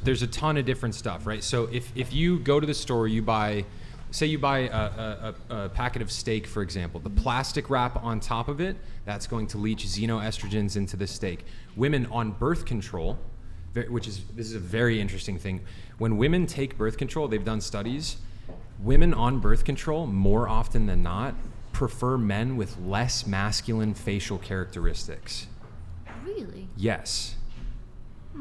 there's a ton of different stuff, right? So if you go to the store, you buy a packet of steak, for example, the plastic wrap on top of it, that's going to leach xenoestrogens into the steak. Women on birth control, this is a very interesting thing. When women take birth control, they've done studies, women on birth control, more often than not, prefer men with less masculine facial characteristics. Really? Yes.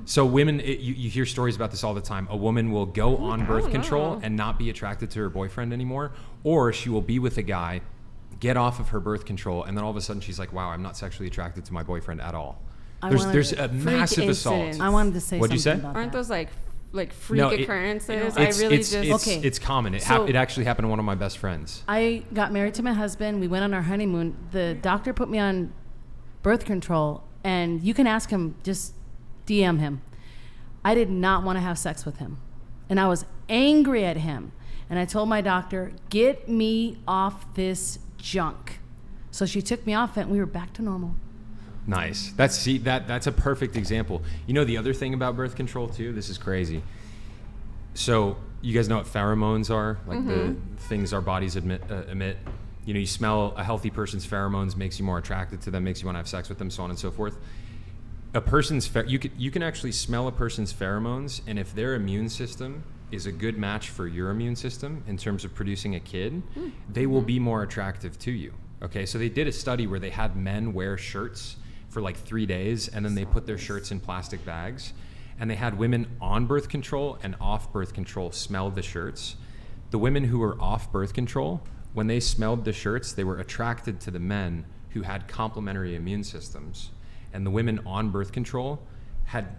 So women, you hear stories about this all the time. A woman will go on birth control and not be attracted to her boyfriend anymore, or she will be with a guy, get off of her birth control, and then all of a sudden she's like, wow, I'm not sexually attracted to my boyfriend at all. There's a massive assault. I wanted to say What'd something you say? about Aren't that. those like freak occurrences? It's common. It actually happened to one of my best friends. I got married to my husband. We went on our honeymoon. The doctor put me on birth control, and you can ask him, just DM him. I did not want to have sex with him, and I was angry at him. And I told my doctor, get me off this junk. So she took me off it, and we were back to normal. Nice. That's a perfect example. You know the other thing about birth control too? This is crazy. So you guys know what pheromones are? Like the things our bodies emit. You know, you smell a healthy person's pheromones, makes you more attracted to them, makes you want to have sex with them, so on and so forth. A person's you can actually smell a person's pheromones, and if their immune system is a good match for your immune system in terms of producing a kid, they will be more attractive to you. Okay, so they did a study where they had men wear shirts for like 3 days, and then they put their shirts in plastic bags, and they had women on birth control and off birth control smell the shirts. The women who were off birth control, when they smelled the shirts, they were attracted to the men who had complementary immune systems. And the women on birth control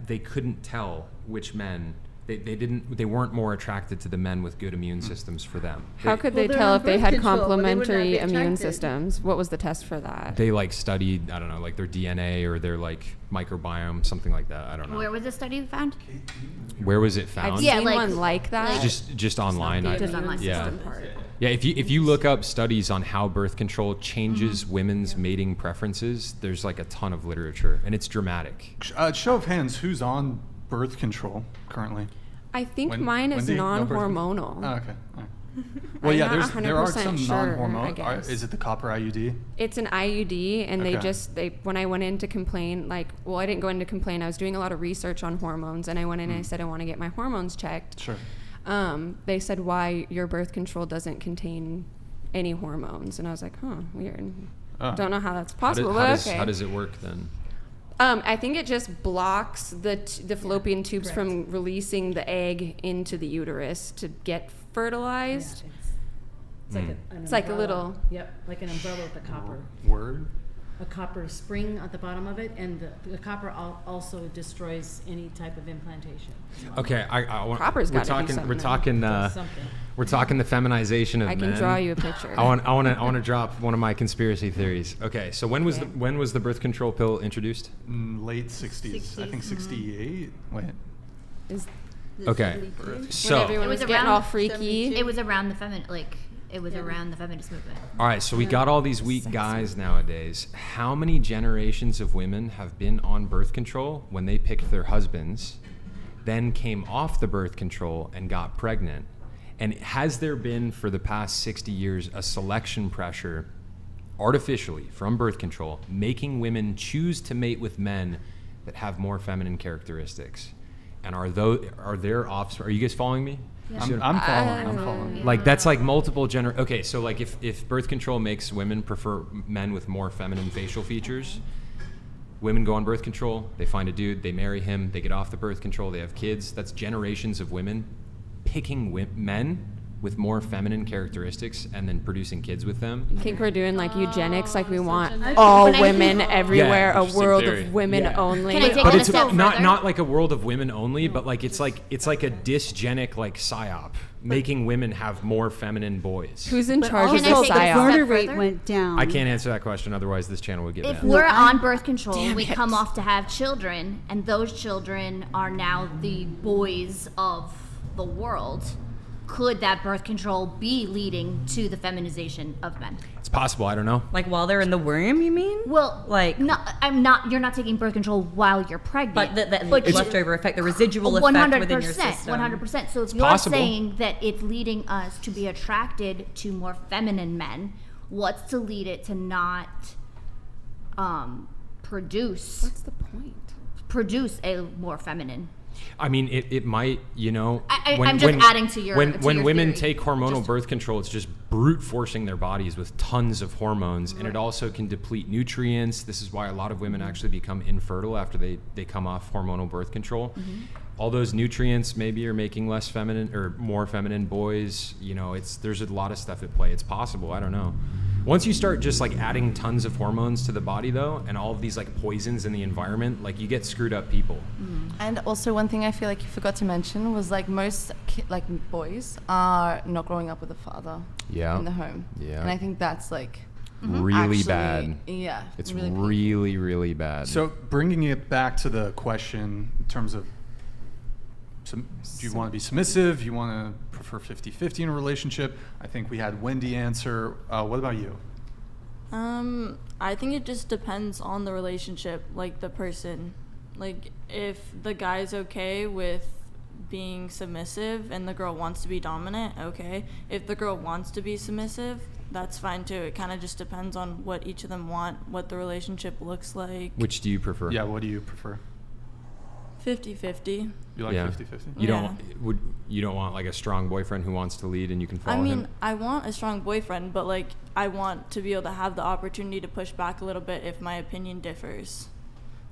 they couldn't tell which men, they weren't more attracted to the men with good immune systems for them. How could they tell if they had complementary immune systems? What was the test for that? They like studied, I don't know, like their DNA or their like microbiome, something like that. I don't know. Where was the study found? Where was it found? I've seen one like that. Just online. Just online. Yeah. Yeah, if you look up studies on how birth control changes women's mating preferences, there's like a ton of literature, and it's dramatic. Show of hands, who's on birth control currently? I think mine is non-hormonal. Oh, okay. All right. Well, yeah, there are some non-hormonal. Is it the copper IUD? It's an IUD, and they when I went in to complain, I didn't go in to complain. I was doing a lot of research on hormones, and I went in and I said I want to get my hormones checked. Sure. They said, why your birth control doesn't contain any hormones, and I was like, weird. Don't know how that's possible. How does it work then? I think it just blocks the fallopian tubes from releasing the egg into the uterus to get fertilized. Yeah, it's like a little... Yep, like an umbrella with a copper. Word? A copper spring at the bottom of it, and the copper also destroys any type of implantation. Okay, Copper's got to be something. We're talking the feminization of men. I can draw you a picture. I want to drop one of my conspiracy theories. Okay, so when was the birth control pill introduced? Late 60s. I think 68. Wait. Okay. So when everyone was getting all freaky. It was around the feminist movement. All right, so we got all these weak guys nowadays. How many generations of women have been on birth control when they picked their husbands, then came off the birth control and got pregnant? And has there been, for the past 60 years, a selection pressure artificially from birth control, making women choose to mate with men that have more feminine characteristics? And are their offspring? Are you guys following me? Yeah. I'm following. Like that's like multiple Okay, so like if birth control makes women prefer men with more feminine facial features, women go on birth control, they find a dude, they marry him, they get off the birth control, they have kids. That's generations of women picking men with more feminine characteristics and then producing kids with them. I think we're doing like eugenics, like we want all women everywhere, a world of women only. Can I take but that it's a step not like a world of women only, but like it's like a dysgenic like psyop, making women have more feminine boys. Who's in charge of the psyop? The murder rate went down. I can't answer that question, otherwise this channel would get If banned. we're on birth control, we come off to have children, and those children are now the boys of the world. could that birth control be leading to the feminization of men? It's possible. I don't know. Like while they're in the womb, you mean? Well, like you're not taking birth control while you're pregnant. But the leftover effect, the residual effect within your system. 100%. So if you're possible. saying that it's leading us to be attracted to more feminine men, what's to lead it to not produce? What's the point? Produce a more feminine. I mean, it might, I'm just adding to your when women theory. take hormonal birth control, it's just brute forcing their bodies with tons of hormones, and it also can deplete nutrients. This is why a lot of women actually become infertile after they come off hormonal birth control. All those nutrients maybe are making less feminine or more feminine boys. There's a lot of stuff at play. It's possible. I don't know. Once you start just like adding tons of hormones to the body though, and all of these like poisons in the environment, like you get screwed up people. And also one thing I feel like you forgot to mention was like most boys are not growing up with a father in the home. Yeah. And I think that's like really bad. Yeah. It's really, really bad. So bringing it back to the question in terms of do you want to be submissive? You want to prefer 50-50 in a relationship? I think we had Wendy answer. What about you? I think it just depends on the relationship, like the person. Like if the guy's okay with being submissive and the girl wants to be dominant, okay. If the girl wants to be submissive, that's fine too. It kind of just depends on what each of them want, what the relationship looks like. Which do you prefer? Yeah, what do you prefer? 50-50. You like 50-50? You don't want like a strong boyfriend who wants to lead and you can follow him? I want a strong boyfriend, but like I want to be able to have the opportunity to push back a little bit if my opinion differs.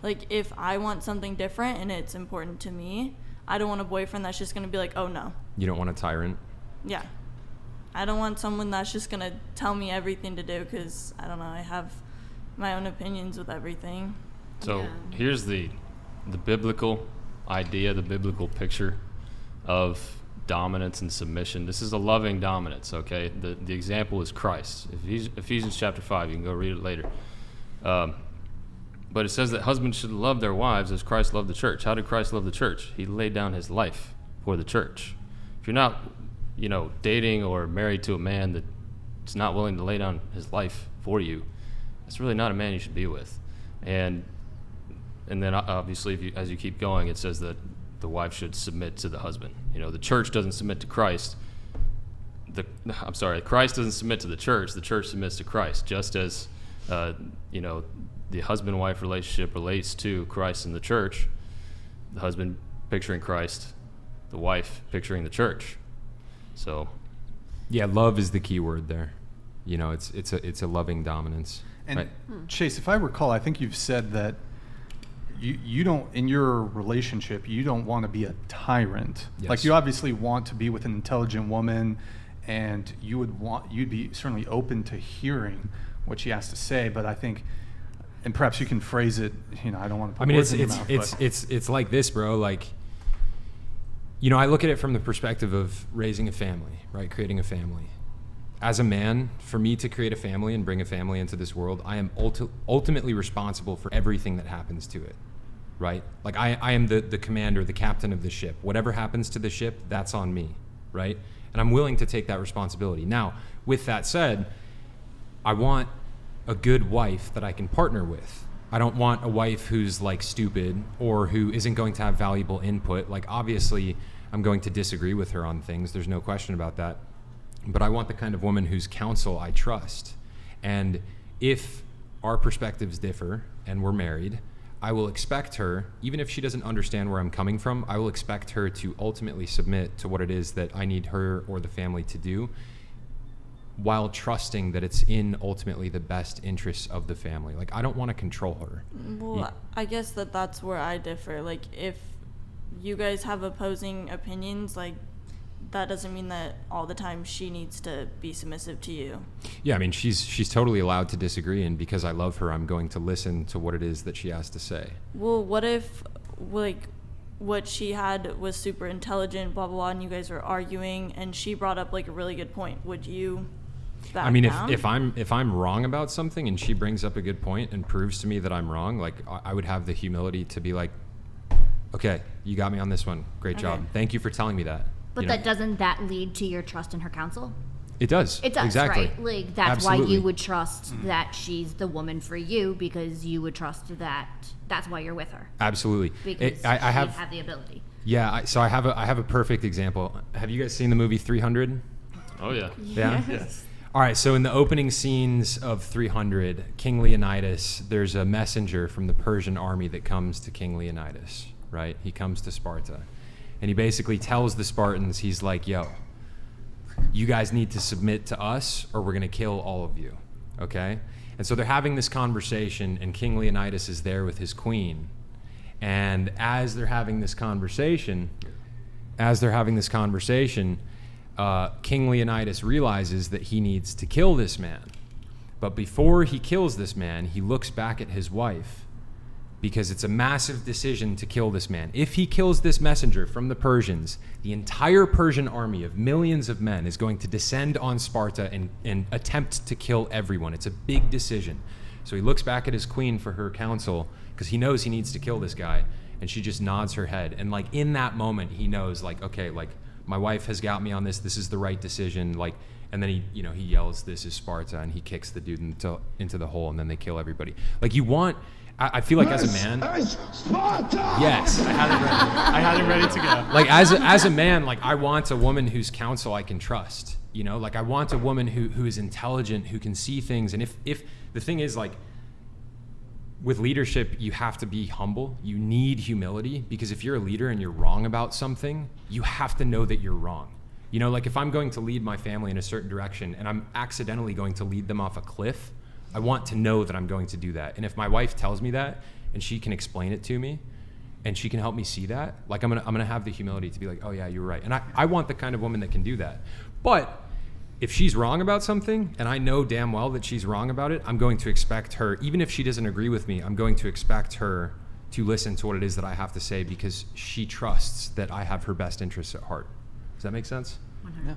Like if I want something different and it's important to me, I don't want a boyfriend that's just going to be like, oh no. You don't want a tyrant? Yeah. I don't want someone that's just going to tell me everything to do because, I don't know, I have my own opinions with everything. So here's the biblical idea, the biblical picture of dominance and submission. This is a loving dominance, okay? The example is Christ. Ephesians chapter 5, you can go read it later. But it says that husbands should love their wives as Christ loved the church. How did Christ love the church? He laid down his life for the church. If you're not, dating or married to a man that's not willing to lay down his life for you, that's really not a man you should be with. And then obviously, as you keep going, it says that the wife should submit to the husband. The church doesn't submit to Christ. Christ doesn't submit to the church submits to Christ, just as, the husband-wife relationship relates to Christ and the church, the husband picturing Christ, the wife picturing the church. So. Yeah, love is the key word there. It's a loving dominance. And right? Chase, if I recall, I think you've said that you don't, in your relationship, you don't want to be a tyrant. Yes. Like you obviously want to be with an intelligent woman, and you'd be certainly open to hearing what she has to say. But I think, and perhaps you can phrase it. I don't want to put words in your mouth. It's like this, bro. Like, I look at it from the perspective of raising a family, right? Creating a family. As a man, for me to create a family and bring a family into this world, I am ultimately responsible for everything that happens to it, right? Like I am the commander, the captain of the ship. Whatever happens to the ship, that's on me, right? And I'm willing to take that responsibility. Now, with that said, I want a good wife that I can partner with. I don't want a wife who's like stupid or who isn't going to have valuable input. Like obviously, I'm going to disagree with her on things. There's no question about that. But I want the kind of woman whose counsel I trust. And if our perspectives differ and we're married, I will expect her, even if she doesn't understand where I'm coming from, I will expect her to ultimately submit to what it is that I need her or the family to do, while trusting that it's in ultimately the best interests of the family. Like, I don't want to control her. Well, I guess that's where I differ. Like, if you guys have opposing opinions, like, that doesn't mean that all the time she needs to be submissive to you. Yeah, I mean, she's totally allowed to disagree, and because I love her, I'm going to listen to what it is that she has to say. Well, what if, like, what she had was super intelligent, blah, blah, blah, and you guys were arguing, and she brought up, like, a really good point? Would you back down? if I'm wrong about something and she brings up a good point and proves to me that I'm wrong, like, I would have the humility to be like, okay, you got me on this one. Great job. Thank you for telling me that. But doesn't that lead to your trust in her counsel? It does. It does, exactly. right? Like, that's Absolutely. why you would trust that she's the woman for you, because you would trust that that's why you're with her. Absolutely. Because I she have the ability. Yeah, so I have a perfect example. Have you guys seen the movie 300? Oh, yeah. Yeah? Yes. All right, so in the opening scenes of 300, King Leonidas, there's a messenger from the Persian army that comes to King Leonidas, right? He comes to Sparta. And he basically tells the Spartans, he's like, yo, you guys need to submit to us or we're going to kill all of you, okay? And so they're having this conversation, and King Leonidas is there with his queen. And as they're having this conversation, King Leonidas realizes that he needs to kill this man. But before he kills this man, he looks back at his wife, because it's a massive decision to kill this man. If he kills this messenger from the Persians, the entire Persian army of millions of men is going to descend on Sparta and attempt to kill everyone. It's a big decision. So he looks back at his queen for her counsel, because he knows he needs to kill this guy, and she just nods her head. And like in that moment, he knows, like, okay, like my wife has got me on this. This is the right decision. Like, and then he yells, "This is Sparta," and he kicks the dude into the hole, and then they kill everybody. Like I feel like as a man, yes, I had it ready to go. Like as a man, like I want a woman whose counsel I can trust. Like I want a woman who is intelligent, who can see things. And if the thing is, like, with leadership, you have to be humble. You need humility, because if you're a leader and you're wrong about something, you have to know that you're wrong. Like if I'm going to lead my family in a certain direction and I'm accidentally going to lead them off a cliff, I want to know that I'm going to do that. And if my wife tells me that and she can explain it to me and she can help me see that, like I'm gonna have the humility to be like, oh yeah, you're right. And I want the kind of woman that can do that. But if she's wrong about something and I know damn well that she's wrong about it, I'm going to expect her, even if she doesn't agree with me, I'm going to expect her to listen to what it is that I have to say, because she trusts that I have her best interests at heart. Does that make sense? 100%.